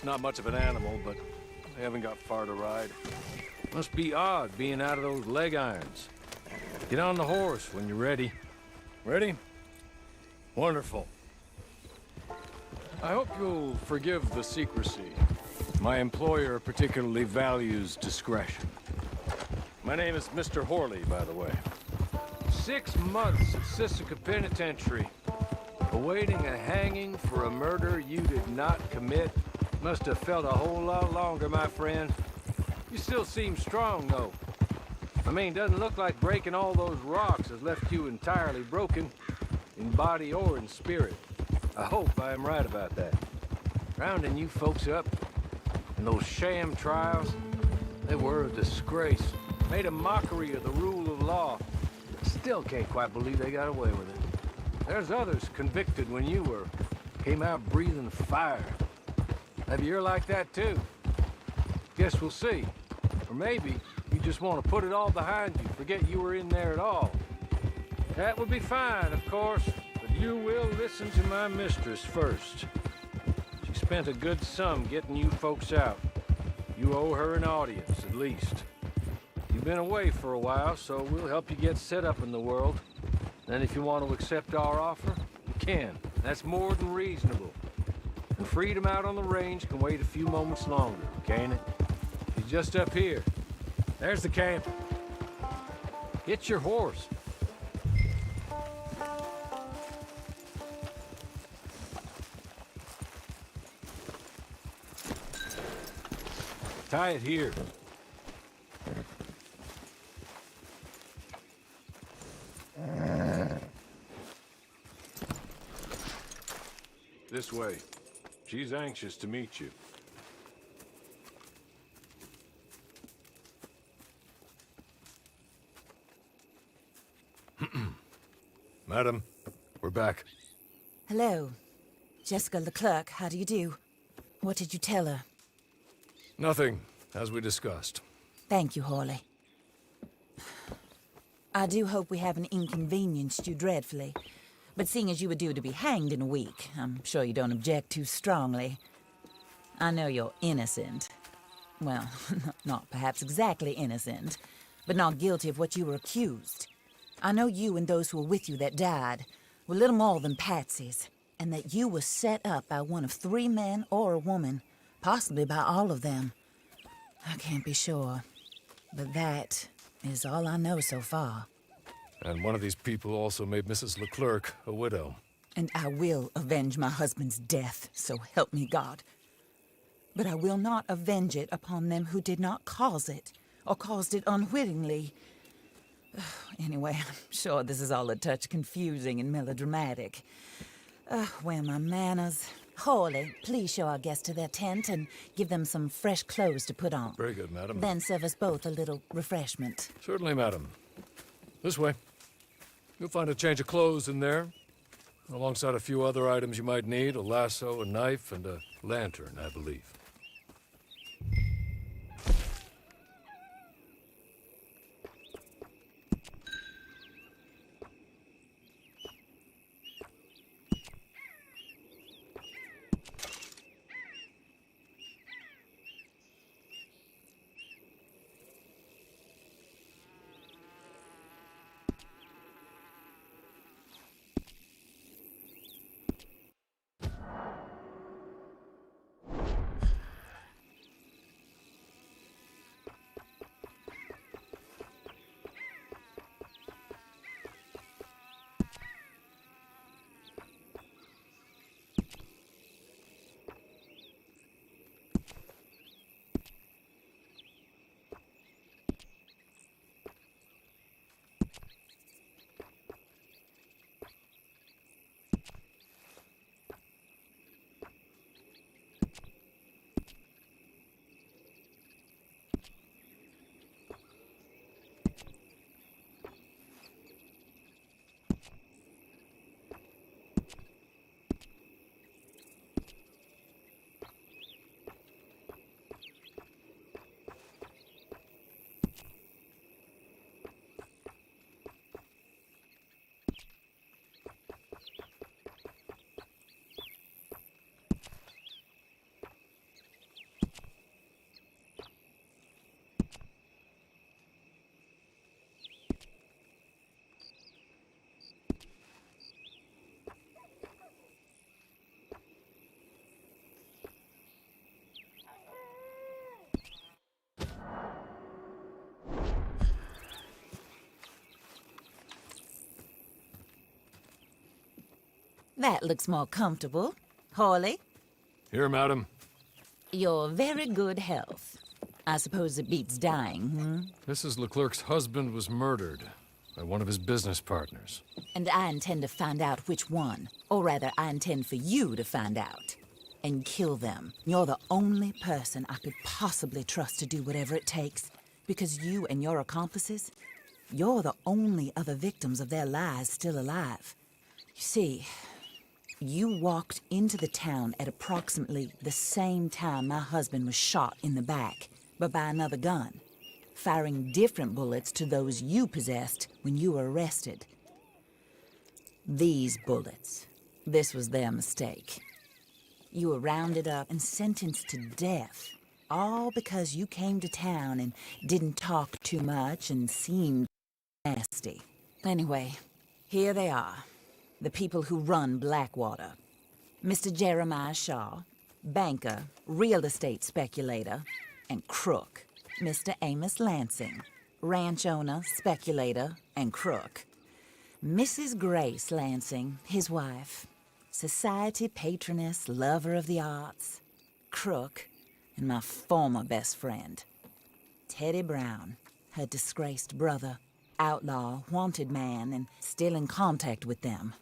It's not much of an animal, but they haven't got far to ride. Must be odd being out of those leg irons. Get on the horse when you're ready. Ready? Wonderful. I hope you'll forgive the secrecy. My employer particularly values discretion. My name is Mr. Horley, by the way. 6 months at Sisika Penitentiary, awaiting a hanging for a murder you did not commit. Must have felt a whole lot longer, my friend. You still seem strong, though. I mean, doesn't look like breaking all those rocks has left you entirely broken, in body or in spirit. I hope I am right about that. Rounding you folks up, and those sham trials, they were a disgrace. Made a mockery of the rule of law. Still can't quite believe they got away with it. There's others convicted when you were. Came out breathing fire. Maybe you're like that too. Guess we'll see. Or maybe you just want to put it all behind you, forget you were in there at all. That would be fine, of course, but you will listen to my mistress first. She spent a good sum getting you folks out. You owe her an audience, at least. You've been away for a while, so we'll help you get set up in the world. Then if you want to accept our offer, you can. That's more than reasonable. And freedom out on the range can wait a few moments longer, can't it? She's just up here. There's the camp. Get your horse. Tie it here. This way. She's anxious to meet you. Madam, we're back. Hello. Jessica Leclerc, how do you do? What did you tell her? Nothing, as we discussed. Thank you, Horley. I do hope we haven't inconvenienced you dreadfully. But seeing as you were due to be hanged in a week, I'm sure you don't object too strongly. I know you're innocent. Well, not perhaps exactly innocent, but not guilty of what you were accused. I know you and those who were with you that died were little more than patsies, and that you were set up by one of 3 men or a woman, possibly by all of them. I can't be sure, but that is all I know so far. And one of these people also made Mrs. Leclerc a widow. And I will avenge my husband's death, so help me God. But I will not avenge it upon them who did not cause it, or caused it unwittingly. Anyway, I'm sure this is all a touch confusing and melodramatic. Where are my manners? Horley, please show our guests to their tent and give them some fresh clothes to put on. Very good, madam. Then serve us both a little refreshment. Certainly, madam. This way. You'll find a change of clothes in there, alongside a few other items you might need, a lasso, a knife, and a lantern, I believe. That looks more comfortable. Hawley, Here, madam. your very good health. I suppose it beats dying, hmm? Mrs. Leclerc's husband was murdered by one of his business partners. And I intend to find out which one. Or rather, I intend for you to find out. And kill them. You're the only person I could possibly trust to do whatever it takes. Because you and your accomplices, you're the only other victims of their lies still alive. You see, you walked into the town at approximately the same time my husband was shot in the back, but by another gun, firing different bullets to those you possessed when you were arrested. These bullets, this was their mistake. You were rounded up and sentenced to death, all because you came to town and didn't talk too much and seemed nasty. Anyway, here they are, the people who run Blackwater. Mr. Jeremiah Shaw, banker, real estate speculator, and crook. Mr. Amos Lansing, ranch owner, speculator, and crook. Mrs. Grace Lansing, his wife, society patroness, lover of the arts, crook, and my former best friend. Teddy Brown, her disgraced brother, outlaw, wanted man, and still in contact with them.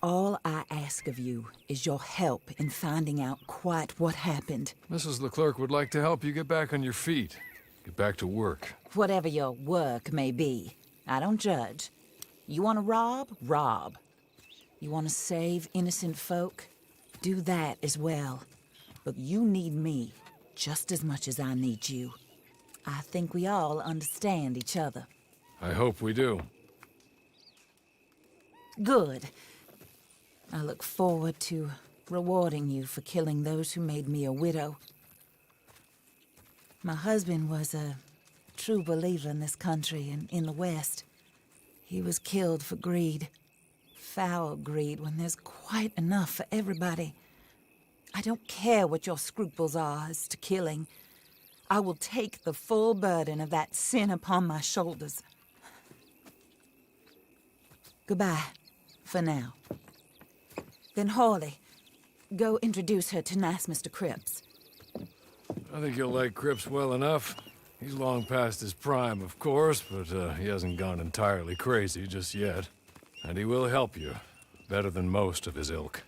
All I ask of you is your help in finding out quite what happened. Mrs. Leclerc would like to help you get back on your feet. Get back to work. Whatever your work may be, I don't judge. You want to rob? Rob. You want to save innocent folk? Do that as well. But you need me just as much as I need you. I think we all understand each other. I hope we do. Good. I look forward to rewarding you for killing those who made me a widow. My husband was a true believer in this country and in the West. He was killed for greed. Foul greed when there's quite enough for everybody. I don't care what your scruples are as to killing. I will take the full burden of that sin upon my shoulders. Goodbye, for now. Then Hawley, go introduce her to nice Mr. Cripps. I think you'll like Cripps well enough. He's long past his prime, of course, but he hasn't gone entirely crazy just yet. And he will help you, better than most of his ilk.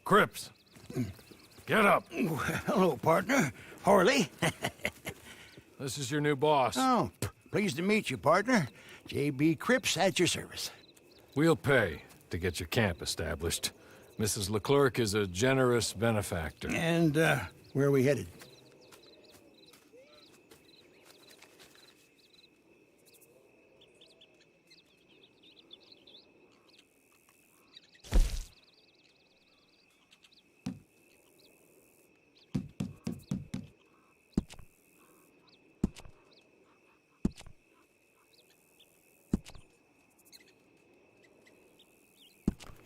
Cripps! Get up! Hello, partner. Harley. This is your new boss. Oh, pleased to meet you, partner. J.B. Cripps at your service. We'll pay to get your camp established. Mrs. Leclerc is a generous benefactor. And, where are we headed?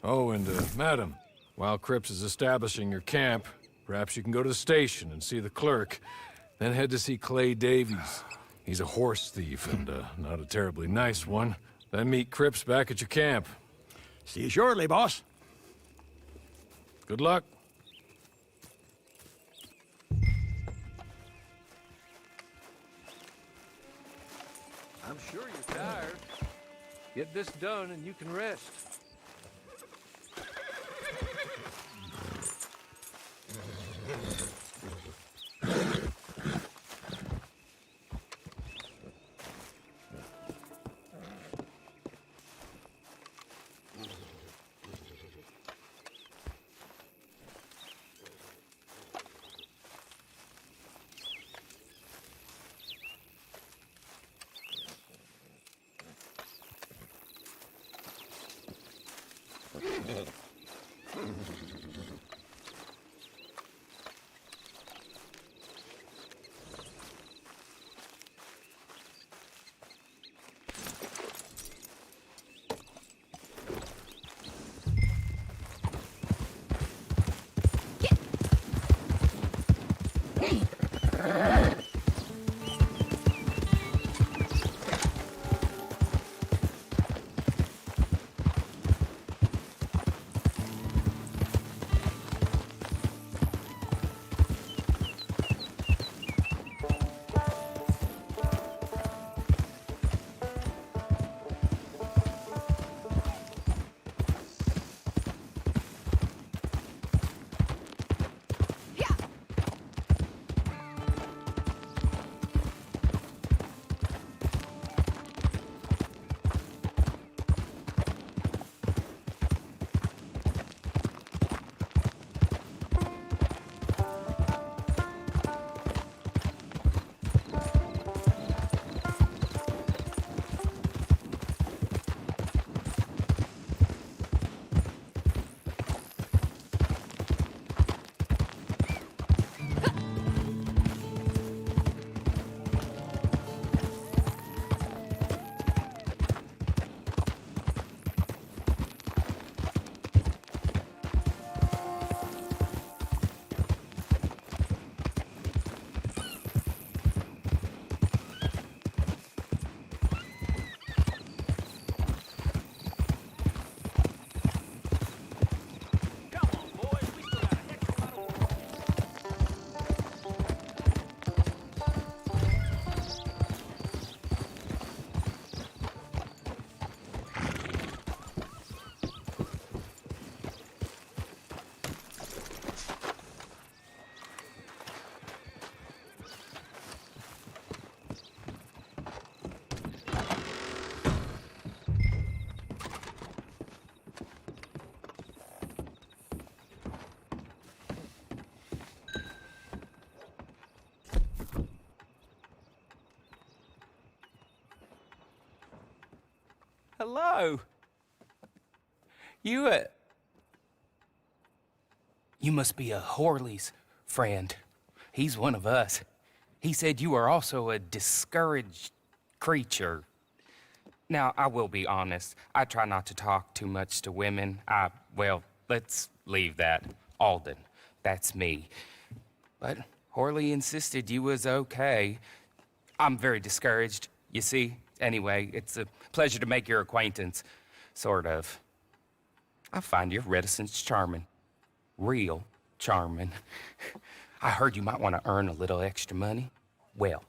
Oh, and, madam, while Cripps is establishing your camp, perhaps you can go to the station and see the clerk, then head to see Clay Davies. He's a horse thief and, not a terribly nice one. Then meet Cripps back at your camp. See you shortly, boss. Good luck. I'm sure you're tired. Get this done and you can rest. Hello. You must be a Horley's friend. He's one of us. He said you are also a discouraged creature. Now, I will be honest. I try not to talk too much to women. Well, let's leave that. Alden, that's me. But Horley insisted you was okay. I'm very discouraged, you see. Anyway, it's a pleasure to make your acquaintance. Sort of. I find your reticence charming. Real charming. I heard you might want to earn a little extra money. Well,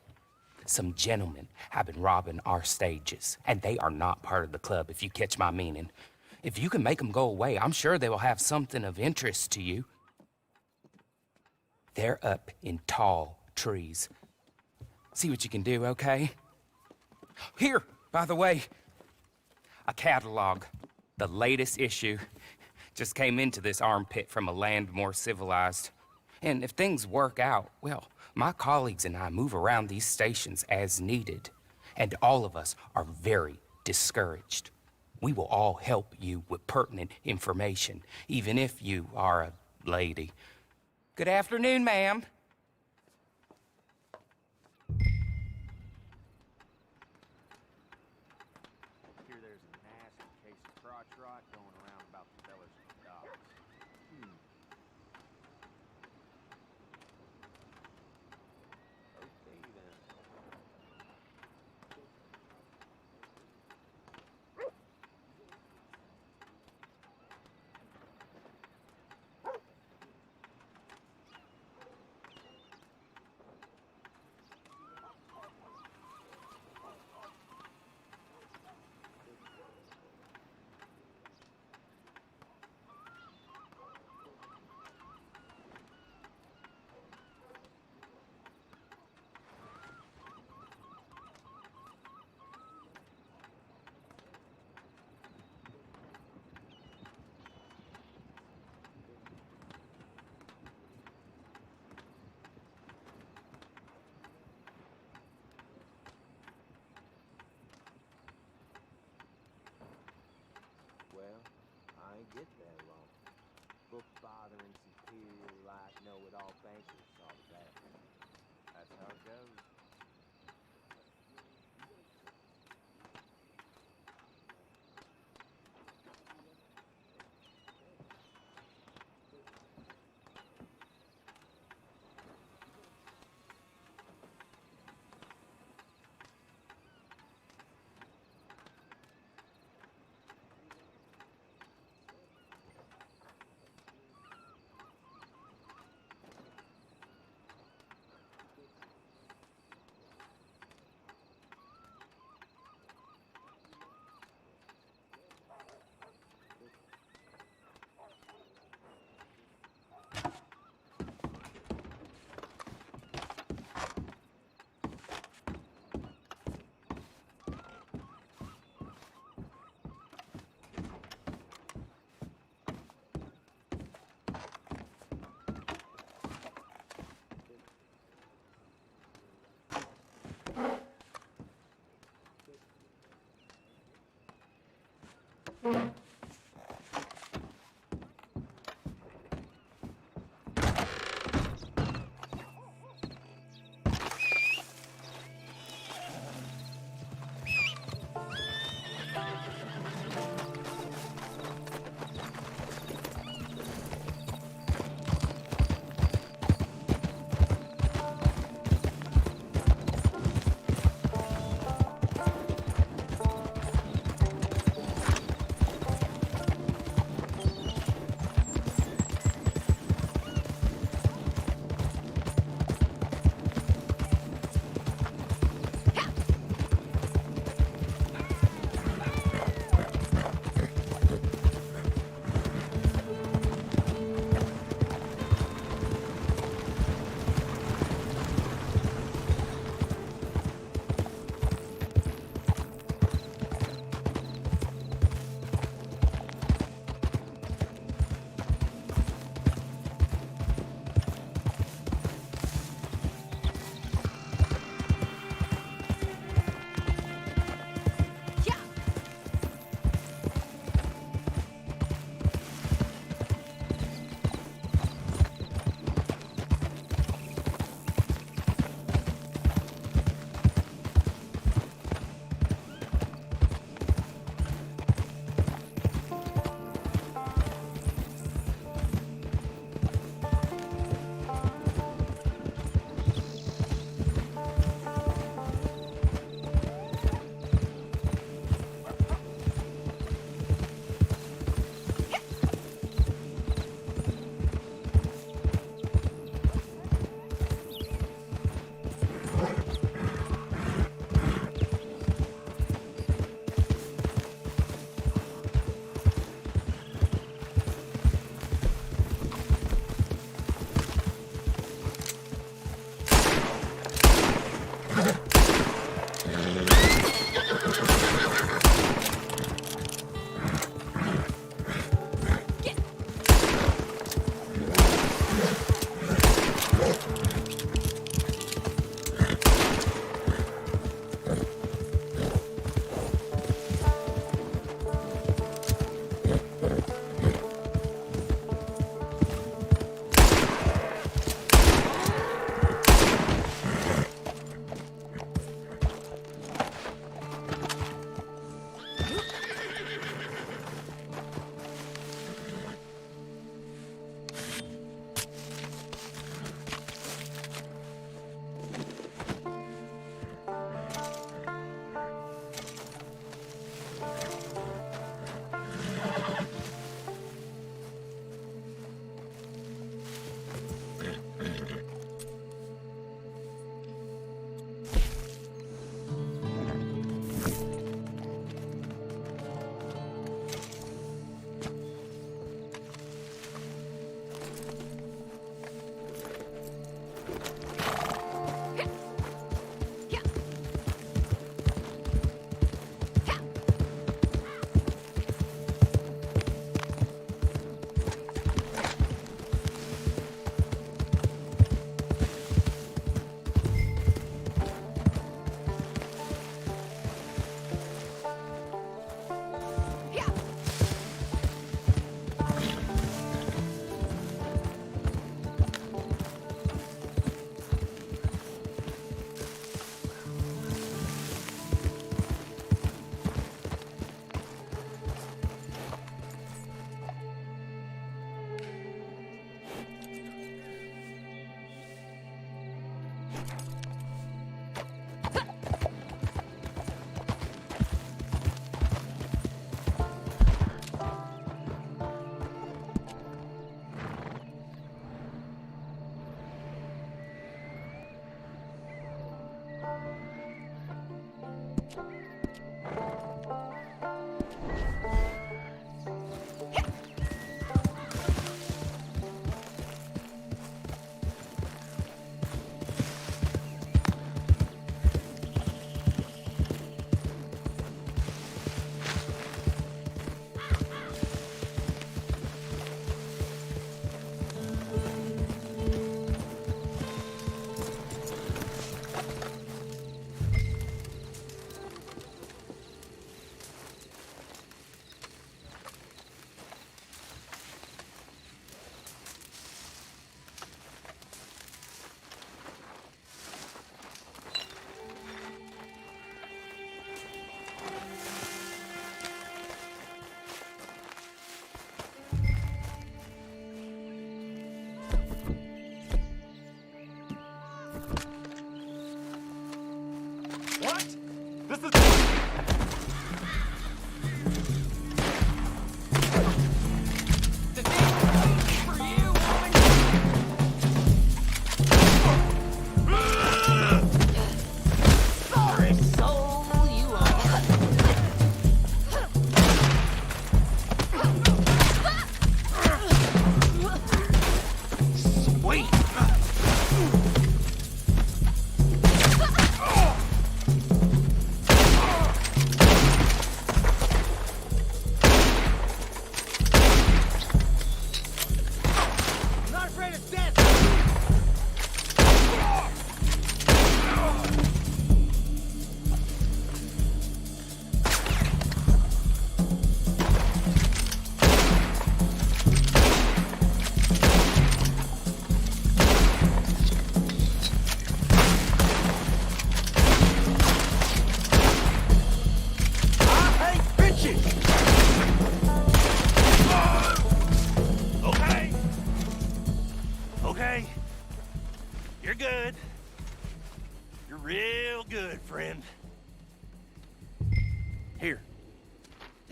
some gentlemen have been robbing our stages, and they are not part of the club, if you catch my meaning. If you can make them go away, I'm sure they will have something of interest to you. They're up in tall trees. See what you can do, okay? Here, by the way, a catalog. The latest issue. Just came into this armpit from a land more civilized. And if things work out, well, my colleagues and I move around these stations as needed. And all of us are very discouraged. We will all help you with pertinent information, even if you are a lady. Good afternoon, ma'am. Here there's a nasty case of crotch rot going around about the fellas and dogs. Okay then. Well, I ain't get that long. Book-bothering, superior, like, know-it-all bankers saw to that. That's how it goes.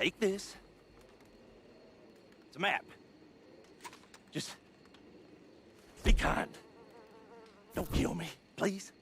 Take this. It's a map. Just be kind. Don't kill me, please.